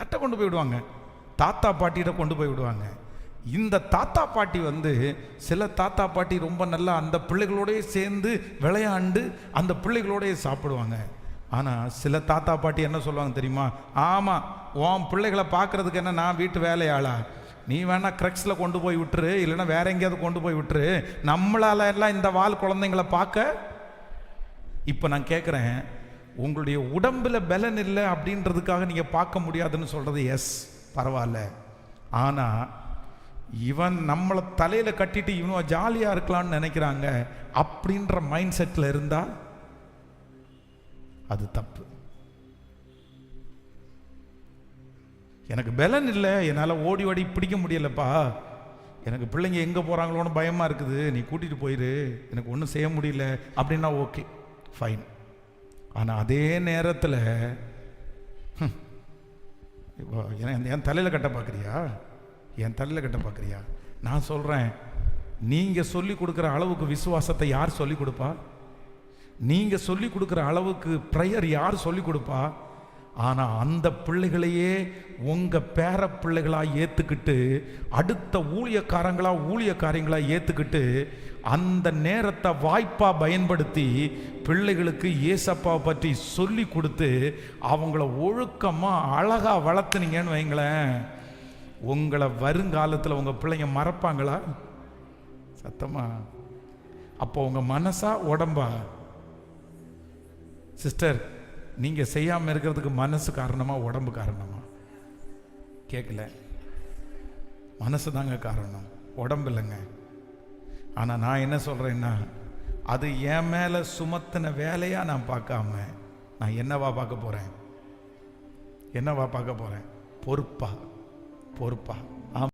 யார்கிட்ட கொண்டு போய் விடுவாங்க? தாத்தா பாட்டிகிட்ட கொண்டு போய் விடுவாங்க. இந்த தாத்தா பாட்டி சில தாத்தா பாட்டி ரொம்ப நல்லா அந்த பிள்ளைகளோடய சேர்ந்து விளையாண்டு அந்த பிள்ளைகளோடய சாப்பிடுவாங்க. ஆனால் சில தாத்தா பாட்டி என்ன சொல்லுவாங்க தெரியுமா? ஆமாம், உன் பிள்ளைகளை பார்க்குறதுக்கு என்ன நான் வீட்டு வேலையாளா? நீ வேணா கிரக்ஸில் கொண்டு போய் விட்டுரு, இல்லைன்னா வேற எங்கேயாவது கொண்டு போய் விட்டுரு, நம்மளால எல்லாம் இந்த வால் குழந்தைங்களை பார்க்க. இப்போ நான் கேட்குறேன், உங்களுடைய உடம்புல பலன் இல்லை அப்படின்றதுக்காக நீங்கள் பார்க்க முடியாதுன்னு சொல்கிறது எஸ், பரவாயில்ல. ஆனால் இவன் நம்மளை தலையில் கட்டிட்டு இவனும் ஜாலியாக இருக்கலான்னு நினைக்கிறாங்க அப்படின்ற மைண்ட் செட்டில் இருந்தால் அது தப்பு. எனக்கு பலன் இல்லை, என்னால் ஓடி ஓடி பிடிக்க முடியலப்பா, எனக்கு பிள்ளைங்க எங்கே போகிறாங்களோன்னு பயமாக இருக்குது, நீ கூட்டிகிட்டு போயிரு, எனக்கு ஒன்றும் செய்ய முடியல அப்படின்னா ஓகே, ஃபைன். ஆனால் அதே நேரத்தில் என் தலையில் கட்ட பார்க்குறியா? என் தலையில் கட்ட பார்க்குறியா? நான் சொல்கிறேன், நீங்கள் சொல்லி கொடுக்குற அளவுக்கு விசுவாசத்தை யார் சொல்லி கொடுப்பா? நீங்கள் சொல்லி கொடுக்குற அளவுக்கு ப்ரேயர் யார் சொல்லி கொடுப்பா? ஆனால் அந்த பிள்ளைகளையே உங்கள் பேர பிள்ளைகளாக ஏற்றுக்கிட்டு, அடுத்த ஊழியக்காரங்களாக ஏற்றுக்கிட்டு, அந்த நேரத்தை வாய்ப்பாக பயன்படுத்தி பிள்ளைகளுக்கு ஏசப்பாவை பற்றி சொல்லி கொடுத்து அவங்கள ஒழுக்கமாக அழகாக வளர்த்துனீங்கன்னு வைங்களேன், உங்களை வருங்காலத்தில் உங்கள் பிள்ளைங்க மறப்பாங்களா? சத்தமா? அப்போ உங்கள் மனசா உடம்பா? சிஸ்டர், நீங்கள் செய்யாமல் இருக்கிறதுக்கு மனசு காரணமா உடம்பு காரணமா? கேட்கல. மனசு தாங்க காரணம், உடம்பு இல்லைங்க. ஆனால் நான் என்ன சொல்கிறேன்னா, அது என் மேலே சுமத்தின வேலையாக நான் பார்க்காம நான் என்னவா பார்க்க போகிறேன்? பொறுப்பா